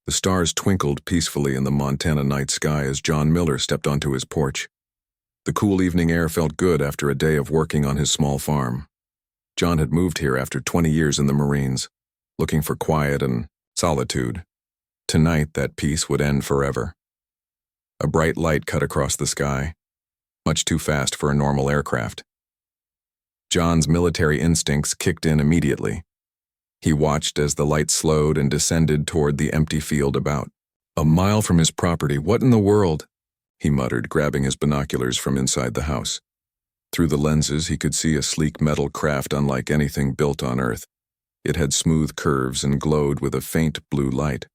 The stars twinkled peacefully in the Montana night sky as John Miller stepped onto his porch. The cool evening air felt good after a day of working on his small farm. John had moved here after 20 years in the Marines, looking for quiet and solitude. Tonight, that peace would end forever. A bright light cut across the sky, much too fast for a normal aircraft. John's military instincts kicked in immediately. He watched as the light slowed and descended toward the empty field about. A mile from his property, what in the world? He muttered, grabbing his binoculars from inside the house. Through the lenses, he could see a sleek metal craft unlike anything built on Earth. It had smooth curves and glowed with a faint blue light.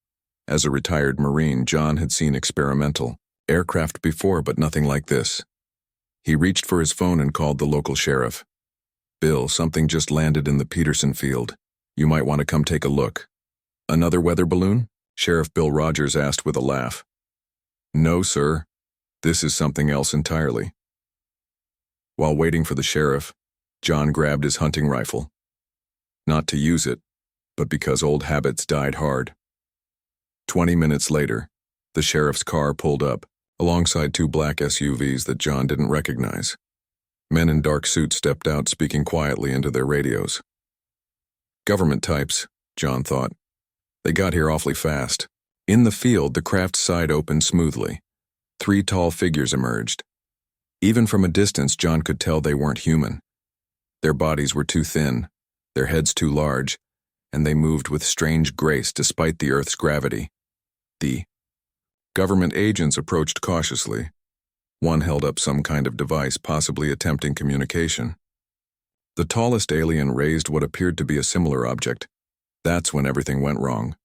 As a retired Marine, John had seen experimental aircraft before, but nothing like this. He reached for his phone and called the local sheriff. "Bill, something just landed in the Peterson field. You might want to come take a look." "Another weather balloon?" Sheriff Bill Rogers asked with a laugh. "No, sir. This is something else entirely." While waiting for the sheriff, John grabbed his hunting rifle. Not to use it, but because old habits died hard. 20 minutes later, the sheriff's car pulled up, alongside two black SUVs that John didn't recognize. Men in dark suits stepped out, speaking quietly into their radios. Government types, John thought. They got here awfully fast. In the field, the craft's side opened smoothly. 3 tall figures emerged. Even from a distance, John could tell they weren't human. Their bodies were too thin, their heads too large, and they moved with strange grace despite the Earth's gravity. The government agents approached cautiously. One held up some kind of device, possibly attempting communication. The tallest alien raised what appeared to be a similar object. That's when everything went wrong.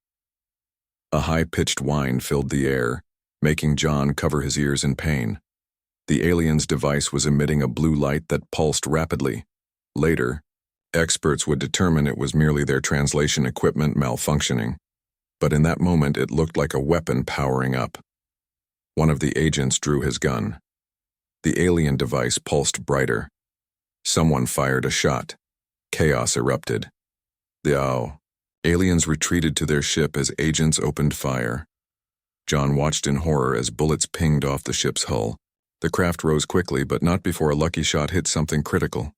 A high-pitched whine filled the air, making John cover his ears in pain. The alien's device was emitting a blue light that pulsed rapidly. Later, experts would determine it was merely their translation equipment malfunctioning. But in that moment, it looked like a weapon powering up. One of the agents drew his gun. The alien device pulsed brighter. Someone fired a shot. Chaos erupted. The aliens retreated to their ship as agents opened fire. John watched in horror as bullets pinged off the ship's hull. The craft rose quickly, but not before a lucky shot hit something critical.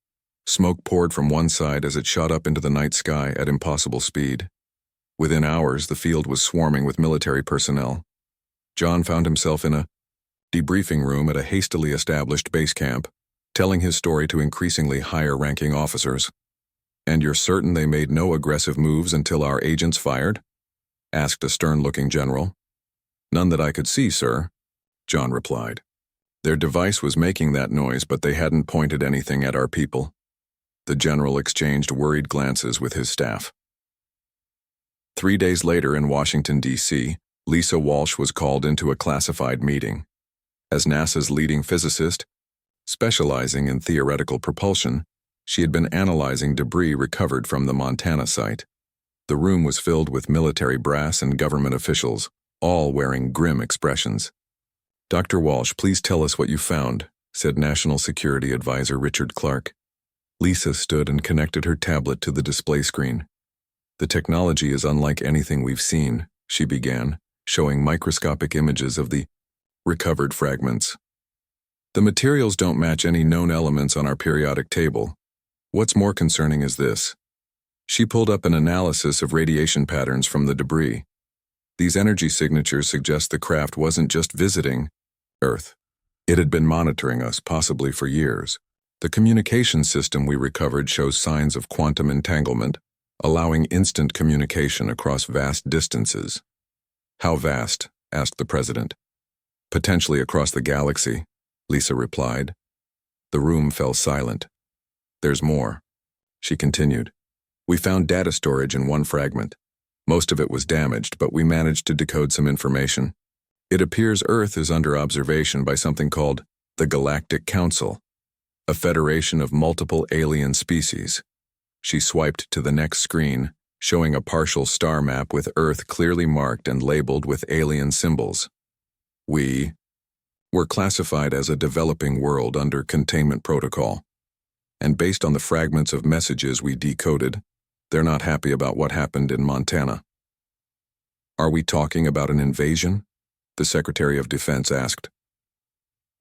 Smoke poured from one side as it shot up into the night sky at impossible speed. Within hours, the field was swarming with military personnel. John found himself in a debriefing room at a hastily established base camp, telling his story to increasingly higher-ranking officers. "And you're certain they made no aggressive moves until our agents fired?" asked a stern-looking general. "None that I could see, sir," John replied. "Their device was making that noise, but they hadn't pointed anything at our people." The general exchanged worried glances with his staff. 3 days later in Washington, D.C., Lisa Walsh was called into a classified meeting. As NASA's leading physicist, specializing in theoretical propulsion, she had been analyzing debris recovered from the Montana site. The room was filled with military brass and government officials, all wearing grim expressions. "Dr. Walsh, please tell us what you found," said National Security Advisor Richard Clark. Lisa stood and connected her tablet to the display screen. "The technology is unlike anything we've seen," she began, showing microscopic images of the recovered fragments. "The materials don't match any known elements on our periodic table. What's more concerning is this." She pulled up an analysis of radiation patterns from the debris. "These energy signatures suggest the craft wasn't just visiting Earth. It had been monitoring us, possibly for years. The communication system we recovered shows signs of quantum entanglement, allowing instant communication across vast distances." "How vast?" asked the president. "Potentially across the galaxy," Lisa replied. The room fell silent. "There's more," she continued. "We found data storage in one fragment. Most of it was damaged, but we managed to decode some information. It appears Earth is under observation by something called the Galactic Council, a federation of multiple alien species." She swiped to the next screen, showing a partial star map with Earth clearly marked and labeled with alien symbols. "We were classified as a developing world under containment protocol. And based on the fragments of messages we decoded, they're not happy about what happened in Montana." Are we talking about an invasion? The Secretary of Defense asked.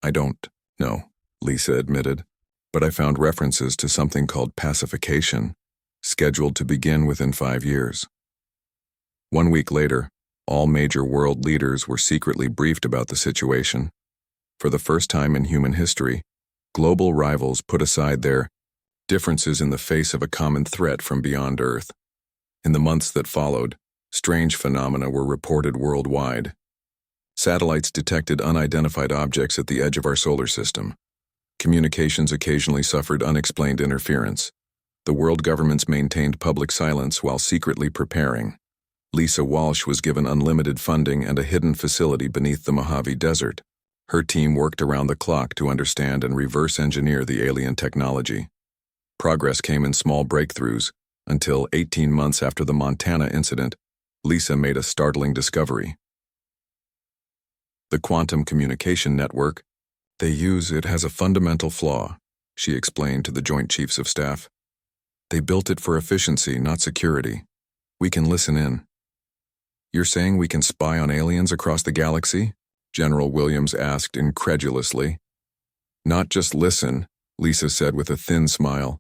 I don't know, Lisa admitted, but I found references to something called pacification, scheduled to begin within 5 years. 1 week later, all major world leaders were secretly briefed about the situation. For the first time in human history, global rivals put aside their differences in the face of a common threat from beyond Earth. In the months that followed, strange phenomena were reported worldwide. Satellites detected unidentified objects at the edge of our solar system. Communications occasionally suffered unexplained interference. The world governments maintained public silence while secretly preparing. Lisa Walsh was given unlimited funding and a hidden facility beneath the Mojave Desert. Her team worked around the clock to understand and reverse engineer the alien technology. Progress came in small breakthroughs, until 18 months after the Montana incident, Lisa made a startling discovery. The quantum communication network they use, it has a fundamental flaw, she explained to the Joint Chiefs of Staff. They built it for efficiency, not security. We can listen in. You're saying we can spy on aliens across the galaxy? General Williams asked incredulously. Not just listen, Lisa said with a thin smile.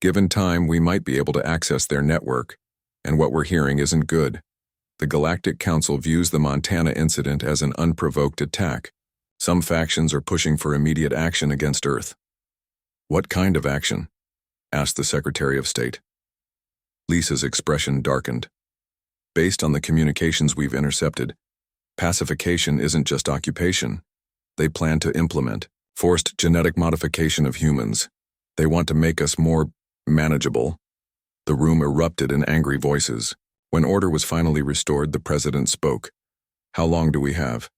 Given time, we might be able to access their network, and what we're hearing isn't good. The Galactic Council views the Montana incident as an unprovoked attack. Some factions are pushing for immediate action against Earth. What kind of action? Asked the Secretary of State. Lisa's expression darkened. Based on the communications we've intercepted, pacification isn't just occupation. They plan to implement forced genetic modification of humans. They want to make us more manageable. The room erupted in angry voices. When order was finally restored, the president spoke. How long do we have?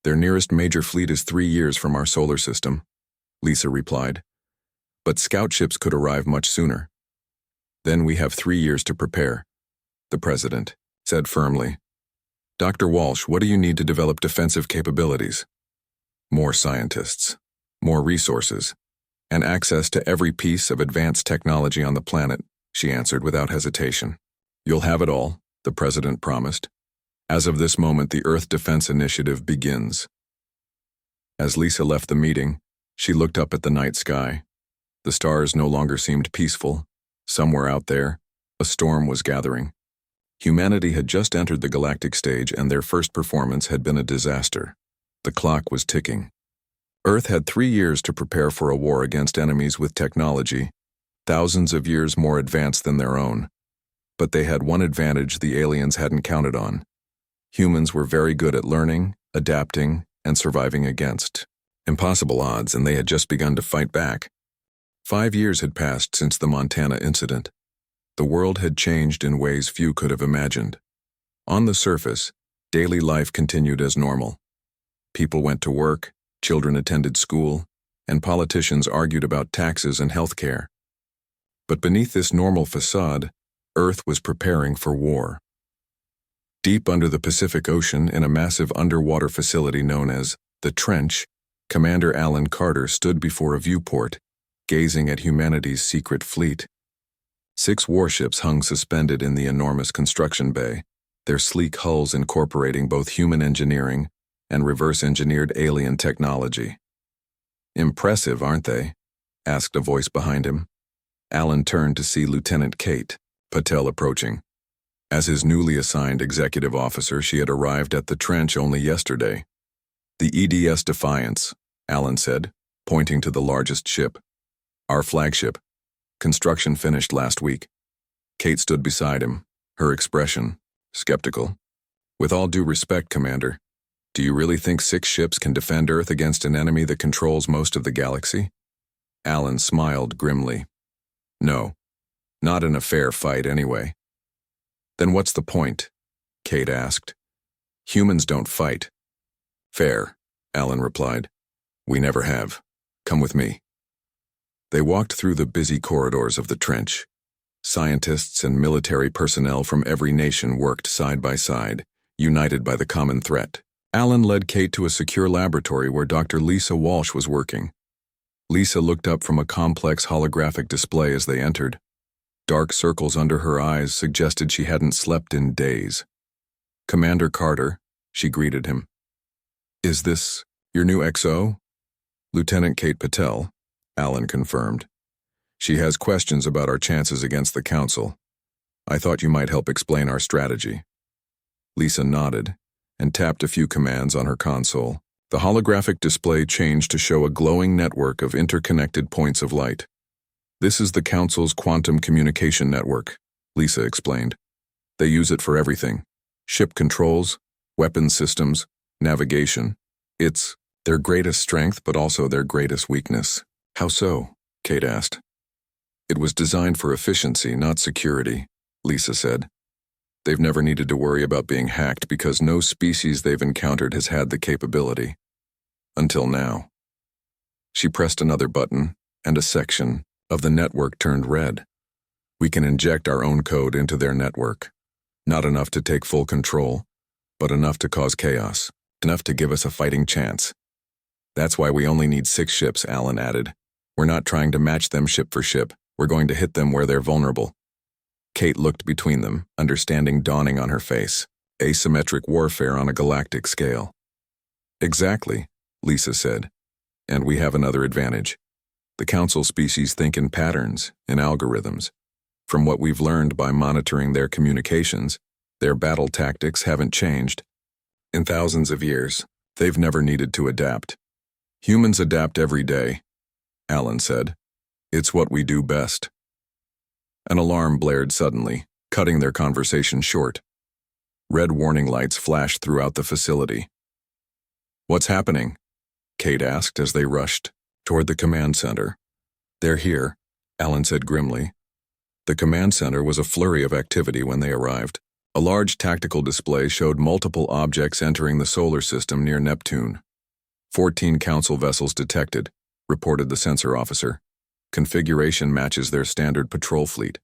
Their nearest major fleet is 3 years from our solar system, Lisa replied. But scout ships could arrive much sooner. Then we have 3 years to prepare, the president said firmly. Dr. Walsh, what do you need to develop defensive capabilities? More scientists, more resources, and access to every piece of advanced technology on the planet, she answered without hesitation. You'll have it all, the president promised. As of this moment, the Earth Defense Initiative begins. As Lisa left the meeting, she looked up at the night sky. The stars no longer seemed peaceful. Somewhere out there, a storm was gathering. Humanity had just entered the galactic stage, and their first performance had been a disaster. The clock was ticking. Earth had 3 years to prepare for a war against enemies with technology, thousands of years more advanced than their own. But they had one advantage the aliens hadn't counted on. Humans were very good at learning, adapting, and surviving against impossible odds, and they had just begun to fight back. 5 years had passed since the Montana incident. The world had changed in ways few could have imagined. On the surface, daily life continued as normal. People went to work, children attended school, and politicians argued about taxes and health care. But beneath this normal facade, Earth was preparing for war. Deep under the Pacific Ocean, in a massive underwater facility known as the Trench, Commander Alan Carter stood before a viewport, gazing at humanity's secret fleet. 6 warships hung suspended in the enormous construction bay, their sleek hulls incorporating both human engineering and reverse-engineered alien technology. Impressive, aren't they? Asked a voice behind him. Alan turned to see Lieutenant Kate Patel approaching. As his newly assigned executive officer, she had arrived at the Trench only yesterday. The EDS Defiance, Alan said, pointing to the largest ship. Our flagship. Construction finished last week. Kate stood beside him, her expression skeptical. With all due respect, Commander, do you really think 6 ships can defend Earth against an enemy that controls most of the galaxy? Alan smiled grimly. No, not in a fair fight anyway. Then what's the point? Kate asked. Humans don't fight. Fair, Alan replied. We never have. Come with me. They walked through the busy corridors of the Trench. Scientists and military personnel from every nation worked side by side, united by the common threat. Alan led Kate to a secure laboratory where Dr. Lisa Walsh was working. Lisa looked up from a complex holographic display as they entered. Dark circles under her eyes suggested she hadn't slept in days. "Commander Carter," she greeted him. "Is this your new XO?" "Lieutenant Kate Patel," Alan confirmed. "She has questions about our chances against the Council. I thought you might help explain our strategy." Lisa nodded and tapped a few commands on her console. The holographic display changed to show a glowing network of interconnected points of light. "This is the Council's quantum communication network," Lisa explained. "They use it for everything: ship controls, weapons systems, navigation. It's their greatest strength, but also their greatest weakness." "How so?" Kate asked. "It was designed for efficiency, not security," Lisa said. "They've never needed to worry about being hacked because no species they've encountered has had the capability. Until now." She pressed another button, and a section of the network turned red. "We can inject our own code into their network. Not enough to take full control, but enough to cause chaos. Enough to give us a fighting chance. That's why we only need 6 ships," Alan added. "We're not trying to match them ship for ship. We're going to hit them where they're vulnerable." Kate looked between them, understanding dawning on her face. Asymmetric warfare on a galactic scale. "Exactly," Lisa said. "And we have another advantage. The Council species think in patterns, in algorithms. From what we've learned by monitoring their communications, their battle tactics haven't changed. In thousands of years, they've never needed to adapt. Humans adapt every day," Alan said. "It's what we do best." An alarm blared suddenly, cutting their conversation short. Red warning lights flashed throughout the facility. "What's happening?" Kate asked as they rushed toward the command center. "They're here," Alan said grimly. The command center was a flurry of activity when they arrived. A large tactical display showed multiple objects entering the solar system near Neptune. 14 Council vessels detected, reported the sensor officer. Configuration matches their standard patrol fleet.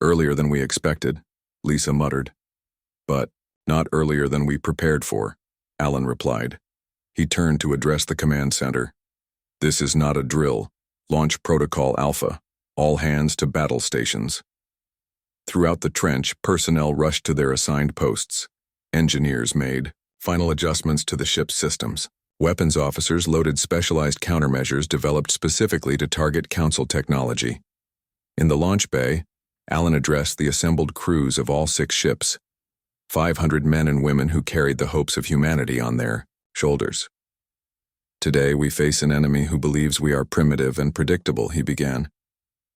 "Earlier than we expected," Lisa muttered. "But not earlier than we prepared for," Alan replied. He turned to address the command center. "This is not a drill. Launch Protocol Alpha. All hands to battle stations." Throughout the trench, personnel rushed to their assigned posts. Engineers made final adjustments to the ship's systems. Weapons officers loaded specialized countermeasures developed specifically to target Council technology. In the launch bay, Alan addressed the assembled crews of all 6 ships. 500 men and women who carried the hopes of humanity on their shoulders. "Today we face an enemy who believes we are primitive and predictable," he began.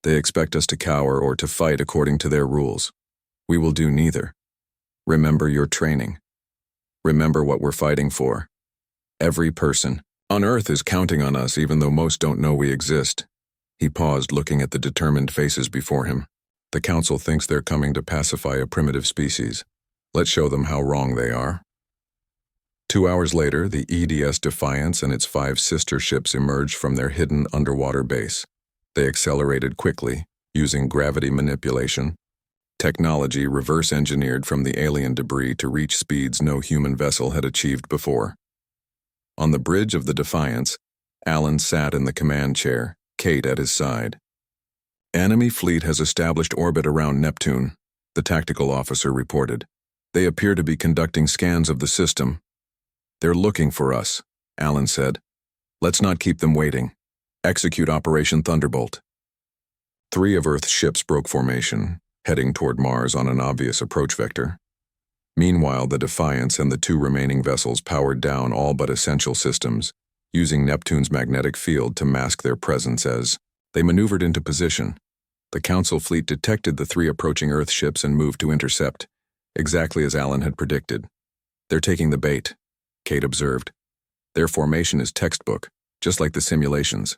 "They expect us to cower or to fight according to their rules. We will do neither. Remember your training. Remember what we're fighting for. Every person on Earth is counting on us, even though most don't know we exist." He paused, looking at the determined faces before him. "The Council thinks they're coming to pacify a primitive species. Let's show them how wrong they are." 2 hours later, the EDS Defiance and its 5 sister ships emerged from their hidden underwater base. They accelerated quickly, using gravity manipulation, technology reverse-engineered from the alien debris to reach speeds no human vessel had achieved before. On the bridge of the Defiance, Alan sat in the command chair, Kate at his side. "Enemy fleet has established orbit around Neptune," the tactical officer reported. "They appear to be conducting scans of the system." "They're looking for us," Alan said. "Let's not keep them waiting. Execute Operation Thunderbolt." 3 of Earth's ships broke formation, heading toward Mars on an obvious approach vector. Meanwhile, the Defiance and the 2 remaining vessels powered down all but essential systems, using Neptune's magnetic field to mask their presence as they maneuvered into position. The Council fleet detected the 3 approaching Earth ships and moved to intercept, exactly as Alan had predicted. "They're taking the bait," Kate observed. "Their formation is textbook, just like the simulations."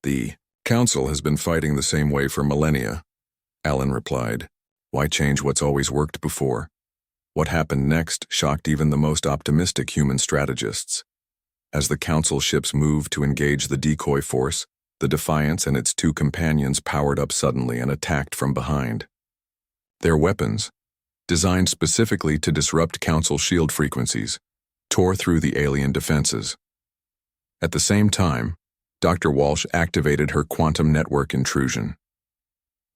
"The Council has been fighting the same way for millennia," Alan replied. "Why change what's always worked before?" What happened next shocked even the most optimistic human strategists. As the Council ships moved to engage the decoy force, the Defiance and its 2 companions powered up suddenly and attacked from behind. Their weapons, designed specifically to disrupt Council shield frequencies, tore through the alien defenses. At the same time, Dr. Walsh activated her quantum network intrusion.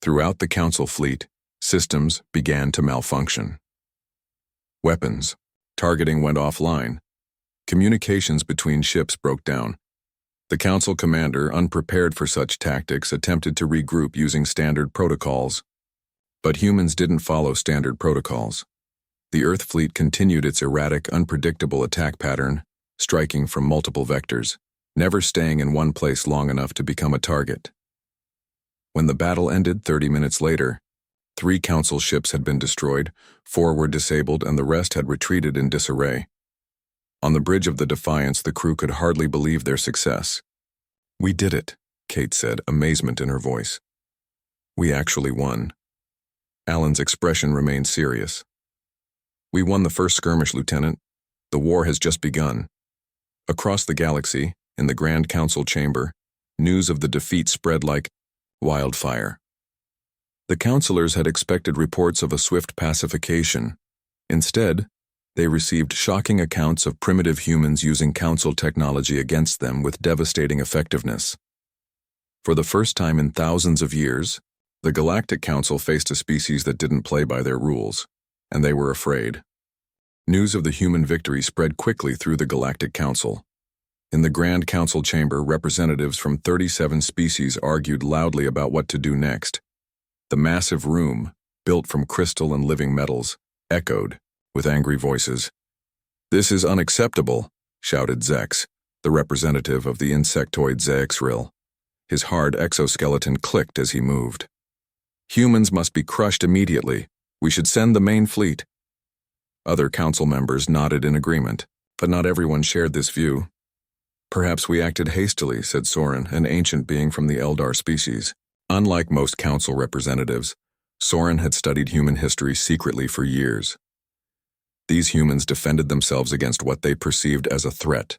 Throughout the Council fleet, systems began to malfunction. Weapons. Targeting went offline. Communications between ships broke down. The Council commander, unprepared for such tactics, attempted to regroup using standard protocols. But humans didn't follow standard protocols. The Earth fleet continued its erratic, unpredictable attack pattern, striking from multiple vectors, never staying in one place long enough to become a target. When the battle ended 30 minutes later, 3 Council ships had been destroyed, 4 were disabled, and the rest had retreated in disarray. On the bridge of the Defiance, the crew could hardly believe their success. "We did it," Kate said, amazement in her voice. "We actually won." Alan's expression remained serious. "We won the first skirmish, Lieutenant. The war has just begun." Across the galaxy, in the Grand Council chamber, news of the defeat spread like wildfire. The councilors had expected reports of a swift pacification. Instead, they received shocking accounts of primitive humans using Council technology against them with devastating effectiveness. For the first time in thousands of years, the Galactic Council faced a species that didn't play by their rules, and they were afraid. News of the human victory spread quickly through the Galactic Council. In the Grand Council chamber, representatives from 37 species argued loudly about what to do next. The massive room, built from crystal and living metals, echoed with angry voices. "This is unacceptable," shouted Zex, the representative of the insectoid Zexril. His hard exoskeleton clicked as he moved. "Humans must be crushed immediately. We should send the main fleet." Other council members nodded in agreement, but not everyone shared this view. "Perhaps we acted hastily," said Soren, an ancient being from the Eldar species. Unlike most council representatives, Soren had studied human history secretly for years. These humans defended themselves against what they perceived as a threat.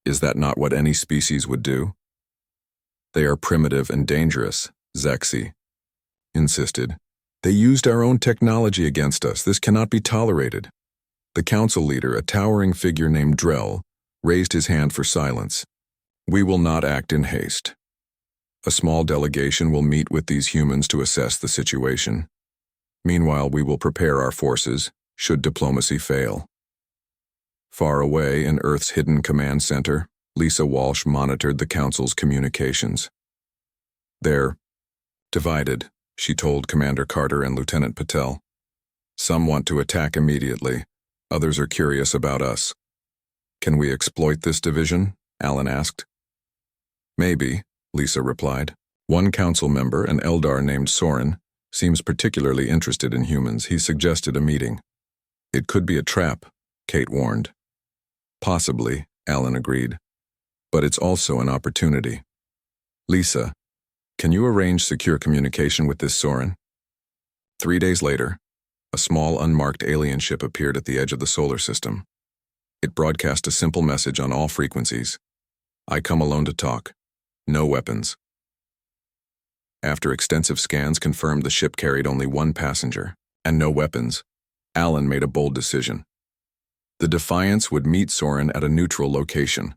Is that not what any species would do? "They are primitive and dangerous," Zexi insisted. "They used our own technology against us. This cannot be tolerated." The council leader, a towering figure named Drell, raised his hand for silence. "We will not act in haste. A small delegation will meet with these humans to assess the situation. Meanwhile, we will prepare our forces, should diplomacy fail." Far away in Earth's hidden command center, Lisa Walsh monitored the Council's communications. "They're divided," she told Commander Carter and Lieutenant Patel. "Some want to attack immediately. Others are curious about us." "Can we exploit this division?" Alan asked. "Maybe," Lisa replied. "One council member, an Eldar named Soren, seems particularly interested in humans. He suggested a meeting." "It could be a trap," Kate warned. "Possibly," Alan agreed. "But it's also an opportunity." "Lisa, can you arrange secure communication with this Soren?" 3 days later, a small unmarked alien ship appeared at the edge of the solar system. It broadcast a simple message on all frequencies. "I come alone to talk. No weapons." After extensive scans confirmed the ship carried only 1 passenger, and no weapons, Alan made a bold decision. The Defiance would meet Soren at a neutral location,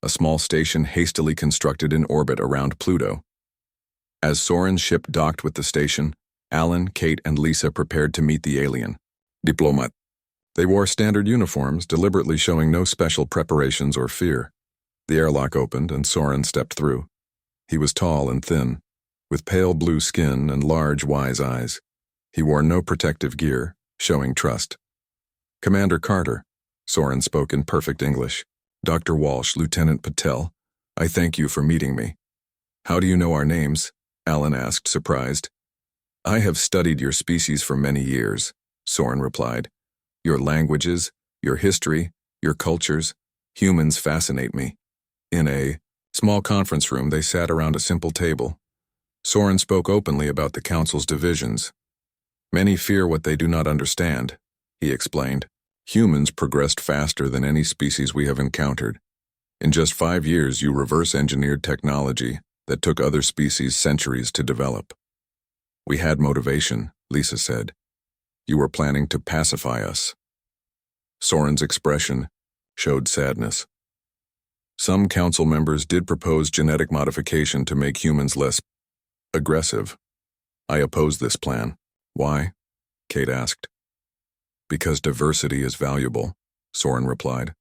a small station hastily constructed in orbit around Pluto. As Soren's ship docked with the station, Alan, Kate, and Lisa prepared to meet the alien. Diplomat. They wore standard uniforms, deliberately showing no special preparations or fear. The airlock opened, and Soren stepped through. He was tall and thin, with pale blue skin and large, wise eyes. He wore no protective gear, showing trust. "Commander Carter," Soren spoke in perfect English. "Dr. Walsh, Lieutenant Patel, I thank you for meeting me." "How do you know our names?" Alan asked, surprised. "I have studied your species for many years," Soren replied. "Your languages, your history, your cultures, humans fascinate me." In a small conference room, they sat around a simple table. Soren spoke openly about the Council's divisions. "Many fear what they do not understand," he explained. "Humans progressed faster than any species we have encountered. In just 5 years, you reverse-engineered technology that took other species centuries to develop." "We had motivation," Lisa said. "You were planning to pacify us." Soren's expression showed sadness. "Some council members did propose genetic modification to make humans less aggressive. I oppose this plan." "Why?" Kate asked. Because diversity is valuable, Soren replied.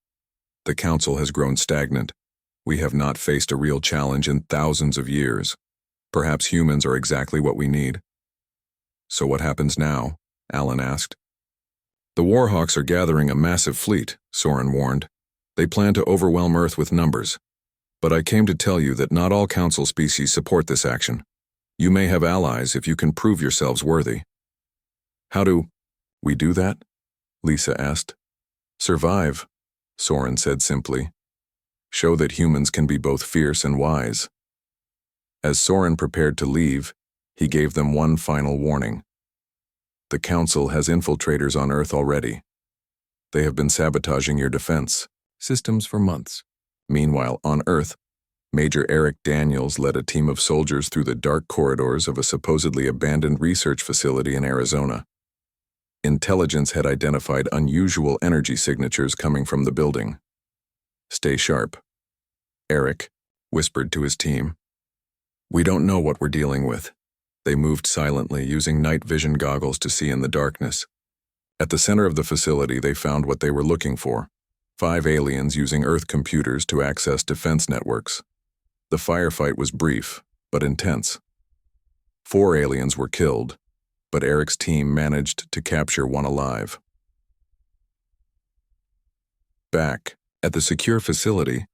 The Council has grown stagnant. We have not faced a real challenge in thousands of years. Perhaps humans are exactly what we need. So what happens now? Alan asked. The Warhawks are gathering a massive fleet, Soren warned. They plan to overwhelm Earth with numbers. But I came to tell you that not all Council species support this action. You may have allies if you can prove yourselves worthy. How do we do that? Lisa asked. Survive, Soren said simply. Show that humans can be both fierce and wise. As Soren prepared to leave, he gave them one final warning. The Council has infiltrators on Earth already. They have been sabotaging your defense systems for months. Meanwhile, on Earth, Major Eric Daniels led a team of soldiers through the dark corridors of a supposedly abandoned research facility in Arizona. Intelligence had identified unusual energy signatures coming from the building. Stay sharp, Eric whispered to his team. We don't know what we're dealing with. They moved silently, using night vision goggles to see in the darkness. At the center of the facility, they found what they were looking for: 5 aliens using Earth computers to access defense networks. The firefight was brief, but intense. 4 aliens were killed, but Eric's team managed to capture one alive. Back at the secure facility,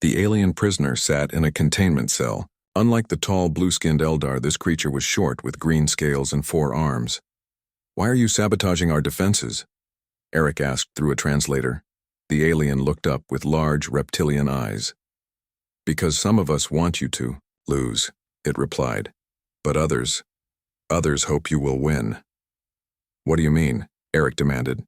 the alien prisoner sat in a containment cell. Unlike the tall, blue-skinned Eldar, this creature was short with green scales and 4 arms. Why are you sabotaging our defenses? Eric asked through a translator. The alien looked up with large, reptilian eyes. Because some of us want you to lose, it replied. But others hope you will win. What do you mean? Eric demanded.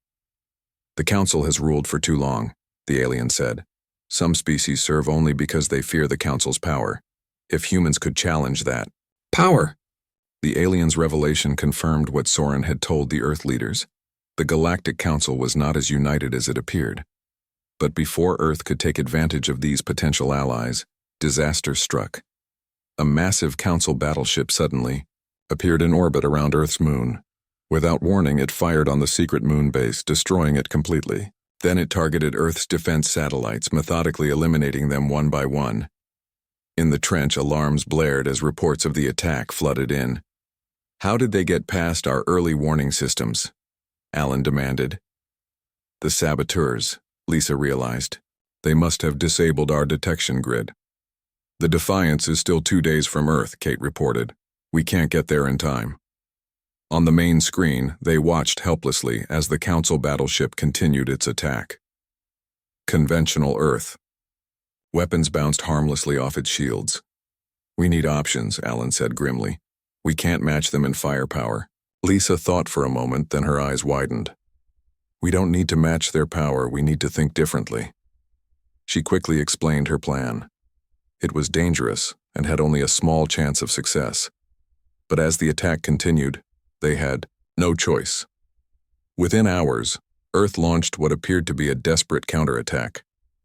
The Council has ruled for too long, the alien said. Some species serve only because they fear the Council's power. If humans could challenge that power, the alien's revelation confirmed what Soren had told the Earth leaders. The Galactic Council was not as united as it appeared. But before Earth could take advantage of these potential allies, disaster struck. A massive Council battleship suddenly appeared in orbit around Earth's moon. Without warning, it fired on the secret moon base, destroying it completely. Then it targeted Earth's defense satellites, methodically eliminating them one by one. In the trench, alarms blared as reports of the attack flooded in. How did they get past our early warning systems? Alan demanded. The saboteurs, Lisa realized. They must have disabled our detection grid. The Defiance is still 2 days from Earth, Kate reported. We can't get there in time. On the main screen, they watched helplessly as the Council battleship continued its attack. Conventional Earth. Weapons bounced harmlessly off its shields. We need options, Alan said grimly. We can't match them in firepower. Lisa thought for a moment, then her eyes widened. We don't need to match their power, we need to think differently. She quickly explained her plan. It was dangerous and had only a small chance of success. But as the attack continued, they had no choice. Within hours, Earth launched what appeared to be a desperate counterattack.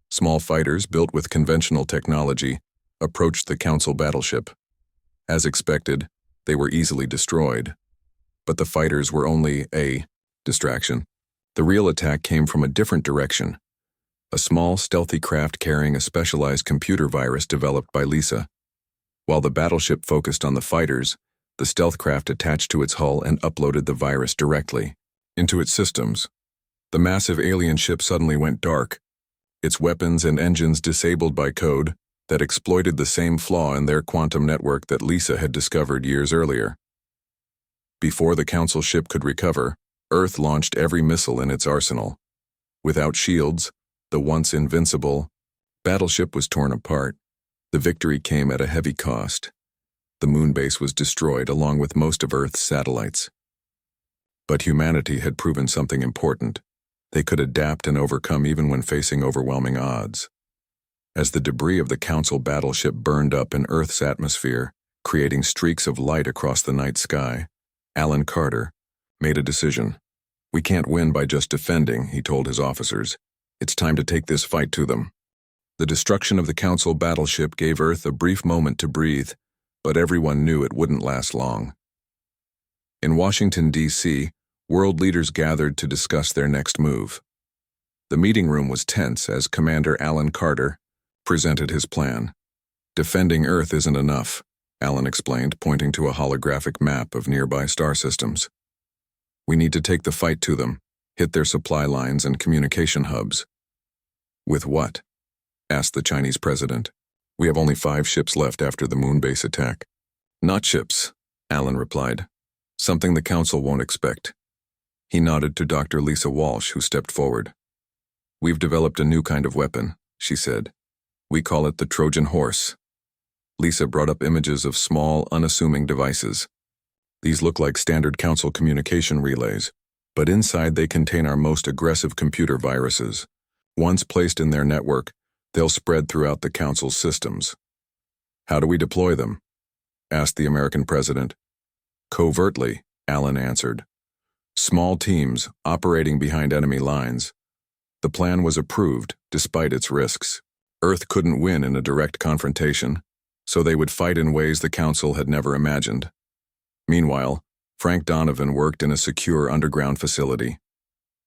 Small fighters built with conventional technology approached the Council battleship. As expected, they were easily destroyed. But the fighters were only a distraction. The real attack came from a different direction. A small, stealthy craft carrying a specialized computer virus developed by Lisa. While the battleship focused on the fighters, the stealth craft attached to its hull and uploaded the virus directly into its systems. The massive alien ship suddenly went dark, its weapons and engines disabled by code that exploited the same flaw in their quantum network that Lisa had discovered years earlier. Before the Council ship could recover, Earth launched every missile in its arsenal. Without shields, the once invincible battleship was torn apart. The victory came at a heavy cost. The moon base was destroyed along with most of Earth's satellites. But humanity had proven something important. They could adapt and overcome even when facing overwhelming odds. As the debris of the Council battleship burned up in Earth's atmosphere, creating streaks of light across the night sky, Alan Carter made a decision. We can't win by just defending, he told his officers. It's time to take this fight to them. The destruction of the Council battleship gave Earth a brief moment to breathe, but everyone knew it wouldn't last long. In Washington, D.C., World leaders gathered to discuss their next move. The meeting room was tense as Commander Alan Carter presented his plan. Defending Earth isn't enough, Alan explained, pointing to a holographic map of nearby star systems. We need to take the fight to them, hit their supply lines and communication hubs. With what? Asked the Chinese president. We have only 5 ships left after the moon base attack. Not ships, Alan replied. Something the council won't expect. He nodded to Dr. Lisa Walsh, who stepped forward. We've developed a new kind of weapon, she said. We call it the Trojan Horse. Lisa brought up images of small, unassuming devices. These look like standard council communication relays, but inside they contain our most aggressive computer viruses. Once placed in their network, they'll spread throughout the council's systems. How do we deploy them? Asked the American president. Covertly, Alan answered. Small teams operating behind enemy lines. The plan was approved, despite its risks. Earth couldn't win in a direct confrontation, so they would fight in ways the council had never imagined. Meanwhile, Frank Donovan worked in a secure underground facility.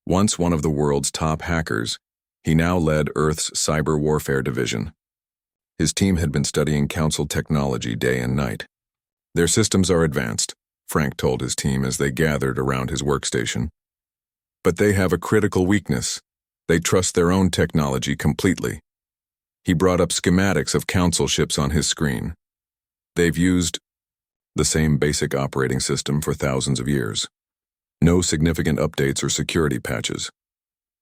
Once one of the world's top hackers, he now led Earth's cyber warfare division. His team had been studying council technology day and night. Their systems are advanced, Frank told his team as they gathered around his workstation. But they have a critical weakness. They trust their own technology completely. He brought up schematics of council ships on his screen. They've used the same basic operating system for thousands of years. No significant updates or security patches.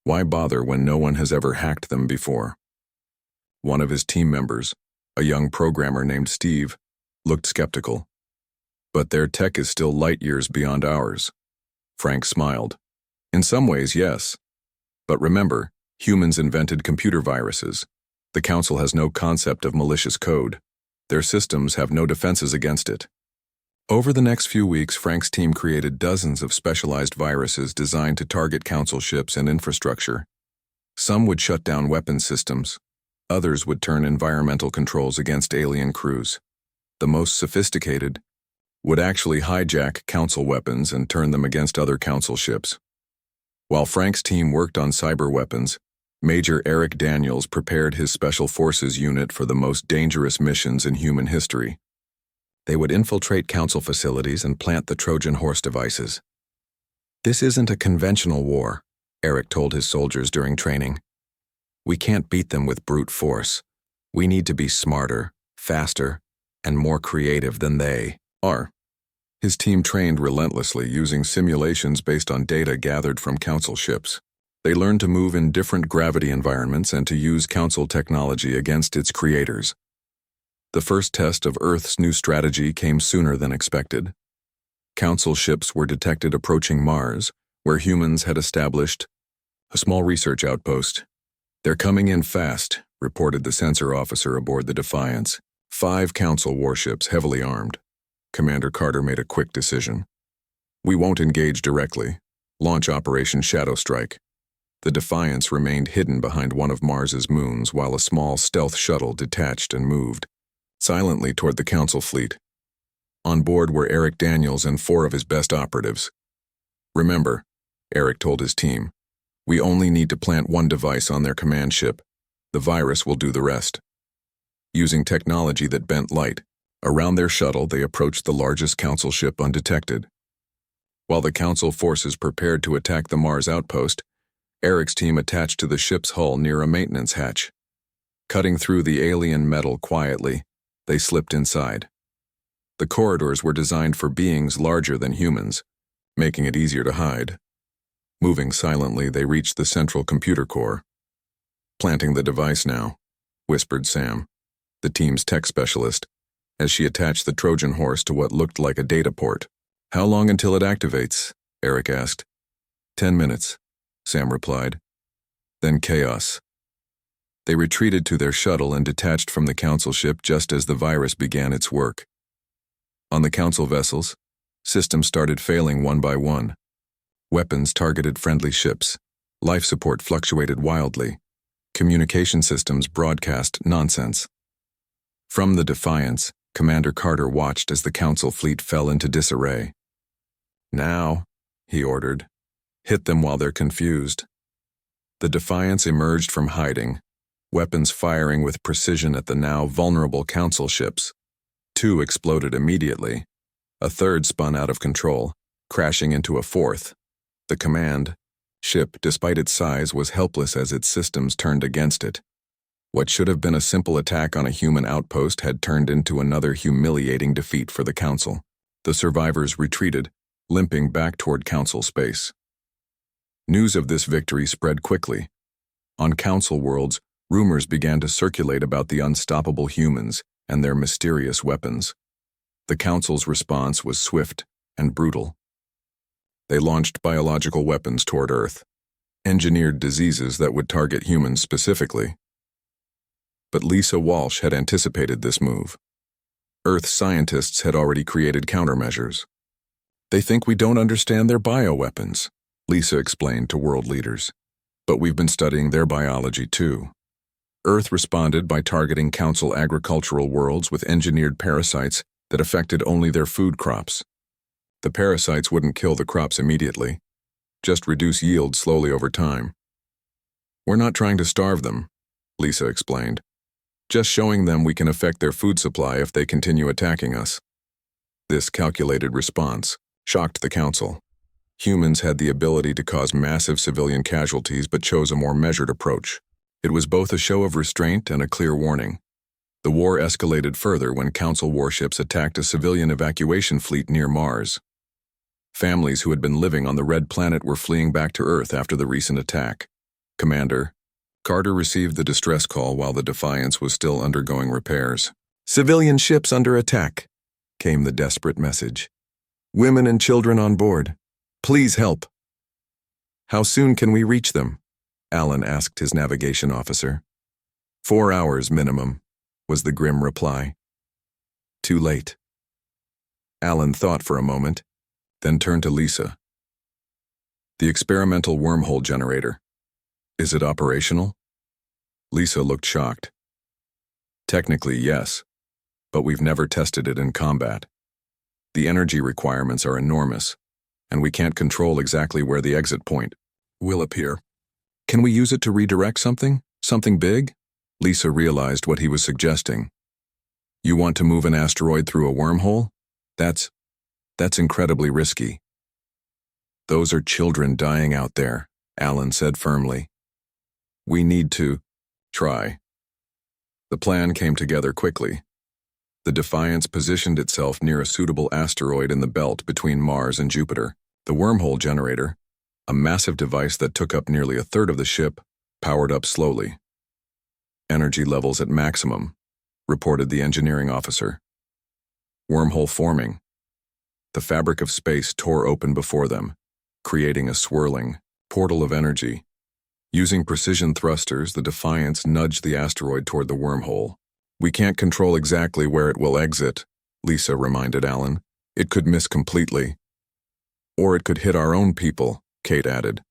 Why bother when no one has ever hacked them before? One of his team members, a young programmer named Steve, looked skeptical. But their tech is still light years beyond ours. Frank smiled. In some ways, yes. But remember, humans invented computer viruses. The council has no concept of malicious code. Their systems have no defenses against it. Over the next few weeks, Frank's team created dozens of specialized viruses designed to target council ships and infrastructure. Some would shut down weapon systems. Others would turn environmental controls against alien crews. The most sophisticated would actually hijack council weapons and turn them against other council ships. While Frank's team worked on cyber weapons, Major Eric Daniels prepared his Special Forces unit for the most dangerous missions in human history. They would infiltrate council facilities and plant the Trojan Horse devices. This isn't a conventional war, Eric told his soldiers during training. We can't beat them with brute force. We need to be smarter, faster, and more creative than they are. His team trained relentlessly using simulations based on data gathered from council ships. They learned to move in different gravity environments and to use council technology against its creators. The first test of Earth's new strategy came sooner than expected. Council ships were detected approaching Mars, where humans had established a small research outpost. They're coming in fast, reported the sensor officer aboard the Defiance. 5 council warships heavily armed. Commander Carter made a quick decision. We won't engage directly. Launch Operation Shadow Strike. The Defiance remained hidden behind one of Mars's moons while a small stealth shuttle detached and moved silently toward the council fleet. On board were Eric Daniels and 4 of his best operatives. Remember, Eric told his team, we only need to plant one device on their command ship. The virus will do the rest. Using technology that bent light, around their shuttle they approached the largest council ship undetected. While the council forces prepared to attack the Mars outpost, Eric's team attached to the ship's hull near a maintenance hatch. Cutting through the alien metal quietly, they slipped inside. The corridors were designed for beings larger than humans, making it easier to hide. Moving silently, they reached the central computer core. Planting the device now, whispered Sam, the team's tech specialist, as she attached the Trojan Horse to what looked like a data port. How long until it activates? Eric asked. 10 minutes, Sam replied. Then chaos. They retreated to their shuttle and detached from the council ship just as the virus began its work. On the council vessels, systems started failing one by one. Weapons targeted friendly ships. Life support fluctuated wildly. Communication systems broadcast nonsense. From the Defiance, Commander Carter watched as the council fleet fell into disarray. Now, he ordered. "Hit them while they're confused." The Defiance emerged from hiding, weapons firing with precision at the now vulnerable Council ships. 2 exploded immediately. A third spun out of control, crashing into a fourth. The command ship, despite its size, was helpless as its systems turned against it. What should have been a simple attack on a human outpost had turned into another humiliating defeat for the Council. The survivors retreated, limping back toward Council space. News of this victory spread quickly. On Council worlds, rumors began to circulate about the unstoppable humans and their mysterious weapons. The Council's response was swift and brutal. They launched biological weapons toward Earth, engineered diseases that would target humans specifically. But Lisa Walsh had anticipated this move. Earth scientists had already created countermeasures. "They think we don't understand their bioweapons," Lisa explained to world leaders. "But we've been studying their biology too." Earth responded by targeting Council agricultural worlds with engineered parasites that affected only their food crops. The parasites wouldn't kill the crops immediately, just reduce yield slowly over time. "We're not trying to starve them," Lisa explained. "Just showing them we can affect their food supply if they continue attacking us." This calculated response shocked the Council. Humans had the ability to cause massive civilian casualties but chose a more measured approach. It was both a show of restraint and a clear warning. The war escalated further when Council warships attacked a civilian evacuation fleet near Mars. Families who had been living on the Red Planet were fleeing back to Earth after the recent attack. Commander Carter received the distress call while the Defiance was still undergoing repairs. "Civilian ships under attack," came the desperate message. "Women and children on board. Please help." "How soon can we reach them?" Alan asked his navigation officer. 4 hours minimum," was the grim reply. "Too late." Alan thought for a moment, then turned to Lisa. "The experimental wormhole generator. Is it operational?" Lisa looked shocked. "Technically, yes, but we've never tested it in combat. The energy requirements are enormous, and we can't control exactly where the exit point will appear. Can we use it to redirect something? Something big?" Lisa realized what he was suggesting. "You want to move an asteroid through a wormhole? That's incredibly risky." "Those are children dying out there," Alan said firmly. "We need to try." The plan came together quickly. The Defiance positioned itself near a suitable asteroid in the belt between Mars and Jupiter. The wormhole generator, a massive device that took up nearly a third of the ship, powered up slowly. "Energy levels at maximum," reported the engineering officer. "Wormhole forming." The fabric of space tore open before them, creating a swirling portal of energy. Using precision thrusters, the Defiance nudged the asteroid toward the wormhole. "We can't control exactly where it will exit," Lisa reminded Alan. "It could miss completely. Or it could hit our own people," Kate added.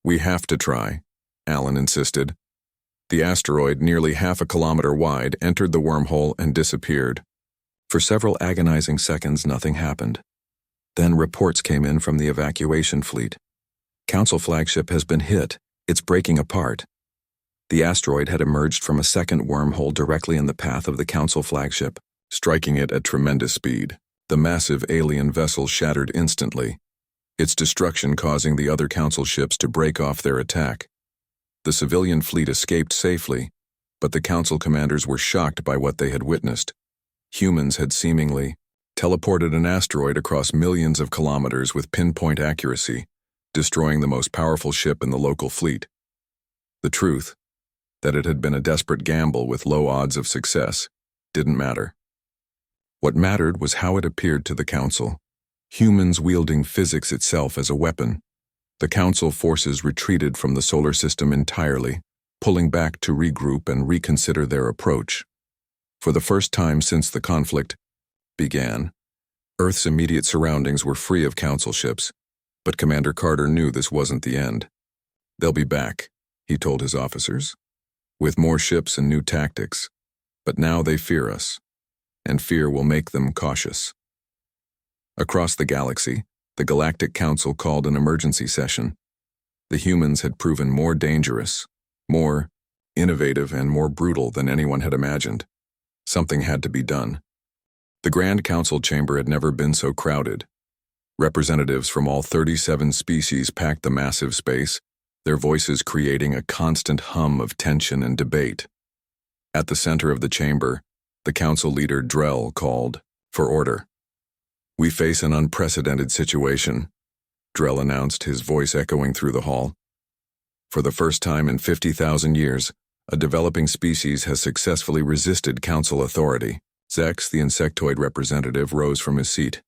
"We have to try," Alan insisted. The asteroid, nearly half a kilometer wide, entered the wormhole and disappeared. For several agonizing seconds, nothing happened. Then reports came in from the evacuation fleet. "Council flagship has been hit. It's breaking apart." The asteroid had emerged from a second wormhole directly in the path of the Council flagship, striking it at tremendous speed. The massive alien vessel shattered instantly, its destruction causing the other Council ships to break off their attack. The civilian fleet escaped safely, but the Council commanders were shocked by what they had witnessed. Humans had seemingly teleported an asteroid across millions of kilometers with pinpoint accuracy, destroying the most powerful ship in the local fleet. The truth, that it had been a desperate gamble with low odds of success, didn't matter. What mattered was how it appeared to the Council. Humans wielding physics itself as a weapon. The Council forces retreated from the solar system entirely, pulling back to regroup and reconsider their approach. For the first time since the conflict began, Earth's immediate surroundings were free of Council ships, but Commander Carter knew this wasn't the end. "They'll be back," he told his officers, "with more ships and new tactics, but now they fear us, and fear will make them cautious." Across the galaxy, The Galactic Council called an emergency session. The humans had proven more dangerous, more innovative, and more brutal than anyone had imagined. Something had to be done. The Grand Council chamber had never been so crowded. Representatives from all 37 species packed the massive space, their voices creating a constant hum of tension and debate. At the center of the chamber, the council leader Drell called for order. "We face an unprecedented situation," Drell announced, his voice echoing through the hall. "For the first time in 50,000 years, a developing species has successfully resisted council authority." Zex, the insectoid representative, rose from his seat.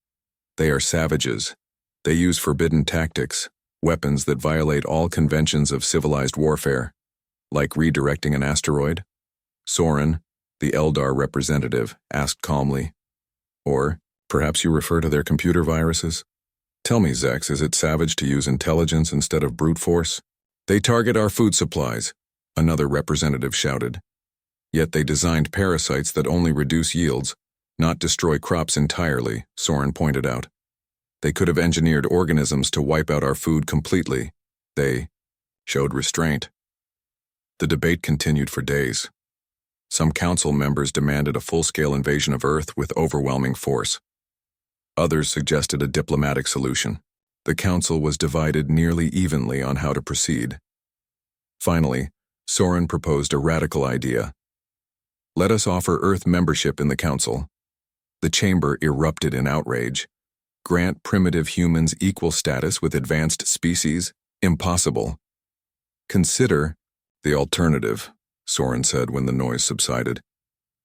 "They are savages. They use forbidden tactics, weapons that violate all conventions of civilized warfare, like redirecting an asteroid." Soren, the Eldar representative, asked calmly. "Or perhaps you refer to their computer viruses? Tell me, Zex, is it savage to use intelligence instead of brute force?" "They target our food supplies," another representative shouted. "Yet they designed parasites that only reduce yields, not destroy crops entirely," Soren pointed out. "They could have engineered organisms to wipe out our food completely. They showed restraint." The debate continued for days. Some council members demanded a full-scale invasion of Earth with overwhelming force. Others suggested a diplomatic solution. The council was divided nearly evenly on how to proceed. Finally, Soren proposed a radical idea. "Let us offer Earth membership in the council." The chamber erupted in outrage. "Grant primitive humans equal status with advanced species? Impossible." "Consider the alternative," Soren said when the noise subsided.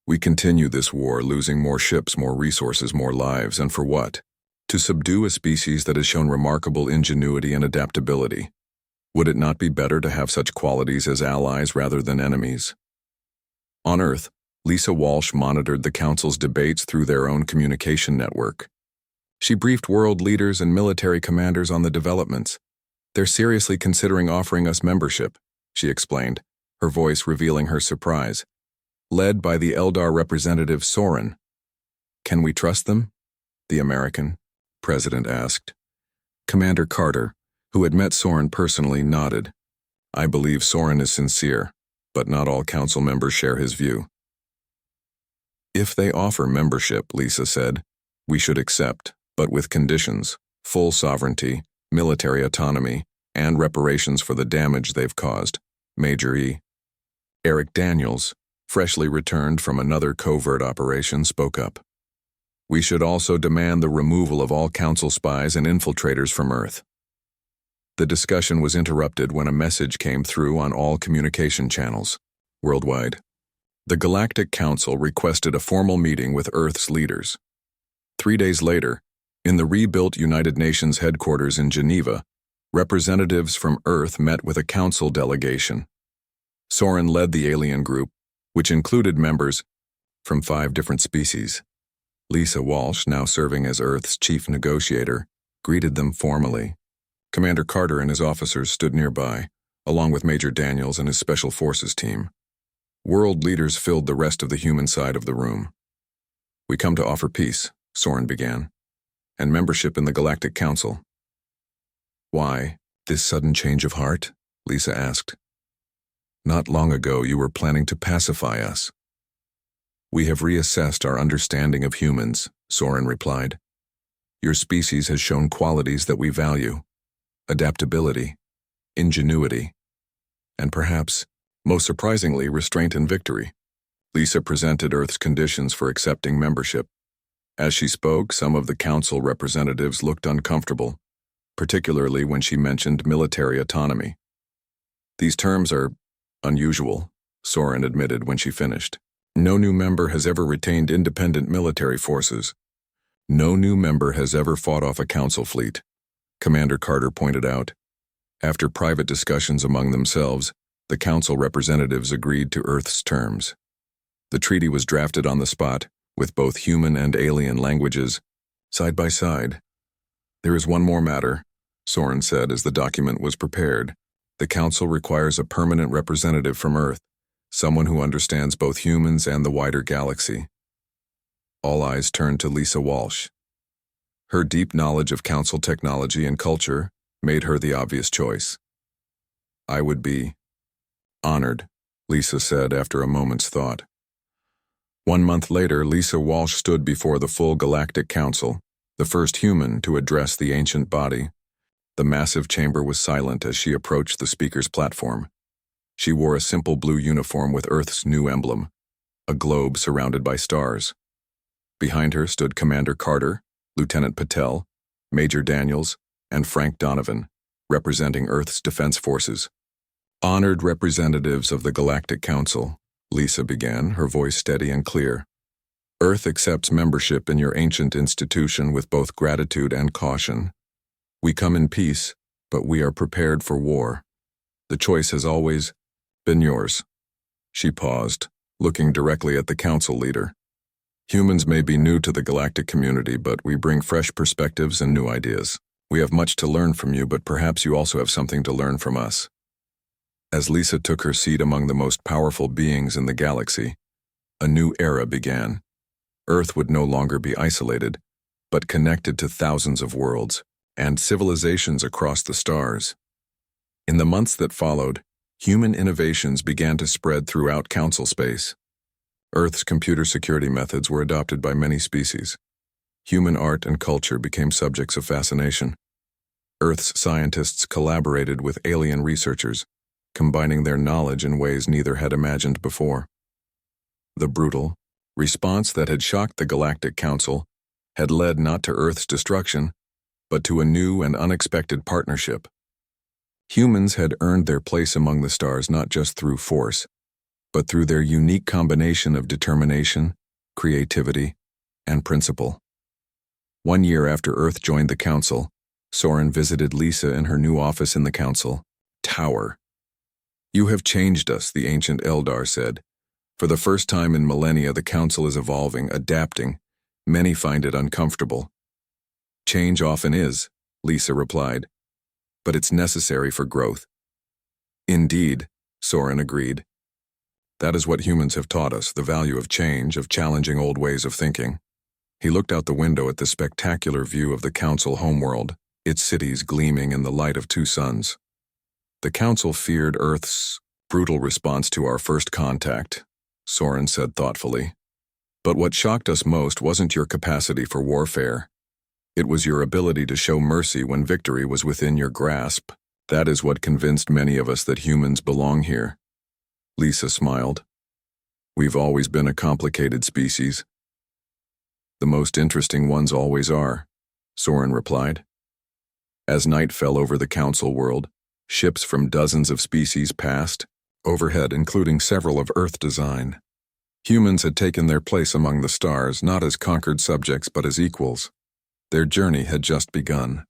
"We continue this war, losing more ships, more resources, more lives, and for what? To subdue a species that has shown remarkable ingenuity and adaptability. Would it not be better to have such qualities as allies rather than enemies?" On Earth, Lisa Walsh monitored the Council's debates through their own communication network. She briefed world leaders and military commanders on the developments. "They're seriously considering offering us membership," she explained, her voice revealing her surprise. "Led by the Eldar representative Soren." "Can we trust them?" the American president asked. Commander Carter, who had met Soren personally, nodded. "I believe Soren is sincere, but not all council members share his view." "If they offer membership," Lisa said, "we should accept, but with conditions: full sovereignty, military autonomy, and reparations for the damage they've caused." Major E. Eric Daniels, freshly returned from another covert operation, spoke up. "We should also demand the removal of all council spies and infiltrators from Earth." The discussion was interrupted when a message came through on all communication channels worldwide. The Galactic Council requested a formal meeting with Earth's leaders. 3 days later, in the rebuilt United Nations headquarters in Geneva, representatives from Earth met with a council delegation. Soren led the alien group, which included members from 5 different species. Lisa Walsh, now serving as Earth's chief negotiator, greeted them formally. Commander Carter and his officers stood nearby, along with Major Daniels and his Special Forces team. World leaders filled the rest of the human side of the room. "We come to offer peace," Soren began, "and membership in the Galactic Council." "Why this sudden change of heart?" Lisa asked. "Not long ago you were planning to pacify us." "We have reassessed our understanding of humans," Soren replied. "Your species has shown qualities that we value: adaptability, ingenuity, and perhaps, most surprisingly, restraint and victory." Lisa presented Earth's conditions for accepting membership. As she spoke, some of the council representatives looked uncomfortable, particularly when she mentioned military autonomy. "These terms are unusual," Soren admitted when she finished. "No new member has ever retained independent military forces. No new member has ever fought off a council fleet," Commander Carter pointed out. After private discussions among themselves, the council representatives agreed to Earth's terms. The treaty was drafted on the spot, with both human and alien languages, side by side. "There is one more matter," Soren said as the document was prepared. "The council requires a permanent representative from Earth, someone who understands both humans and the wider galaxy." All eyes turned to Lisa Walsh. Her deep knowledge of council technology and culture made her the obvious choice. "I would be honored," Lisa said after a moment's thought. 1 month later, Lisa Walsh stood before the full Galactic Council, the first human to address the ancient body. The massive chamber was silent as she approached the speaker's platform. She wore a simple blue uniform with Earth's new emblem, a globe surrounded by stars. Behind her stood Commander Carter, Lieutenant Patel, Major Daniels, and Frank Donovan, representing Earth's defense forces. "Honored representatives of the Galactic Council," Lisa began, her voice steady and clear. "Earth accepts membership in your ancient institution with both gratitude and caution. We come in peace, but we are prepared for war. The choice has always been yours." She paused, looking directly at the council leader. "Humans may be new to the galactic community, but we bring fresh perspectives and new ideas. We have much to learn from you, but perhaps you also have something to learn from us." As Lisa took her seat among the most powerful beings in the galaxy, a new era began. Earth would no longer be isolated, but connected to thousands of worlds and civilizations across the stars. In the months that followed, human innovations began to spread throughout council space. Earth's computer security methods were adopted by many species. Human art and culture became subjects of fascination. Earth's scientists collaborated with alien researchers, combining their knowledge in ways neither had imagined before. The brutal response that had shocked the Galactic Council had led not to Earth's destruction, but to a new and unexpected partnership. Humans had earned their place among the stars not just through force, but through their unique combination of determination, creativity, and principle. 1 year after Earth joined the Council, Soren visited Lisa in her new office in the Council Tower. "You have changed us," the ancient Eldar said. "For the first time in millennia, the Council is evolving, adapting. Many find it uncomfortable." "Change often is," Lisa replied, "but it's necessary for growth." "Indeed," Soren agreed. "That is what humans have taught us, the value of change, of challenging old ways of thinking." He looked out the window at the spectacular view of the Council homeworld, its cities gleaming in the light of 2 suns. "The Council feared Earth's brutal response to our first contact," Soren said thoughtfully. "But what shocked us most wasn't your capacity for warfare. It was your ability to show mercy when victory was within your grasp. That is what convinced many of us that humans belong here." Lisa smiled. "We've always been a complicated species." "The most interesting ones always are," Soren replied. As night fell over the Council world, ships from dozens of species passed overhead, including several of Earth design. Humans had taken their place among the stars, not as conquered subjects but as equals. Their journey had just begun.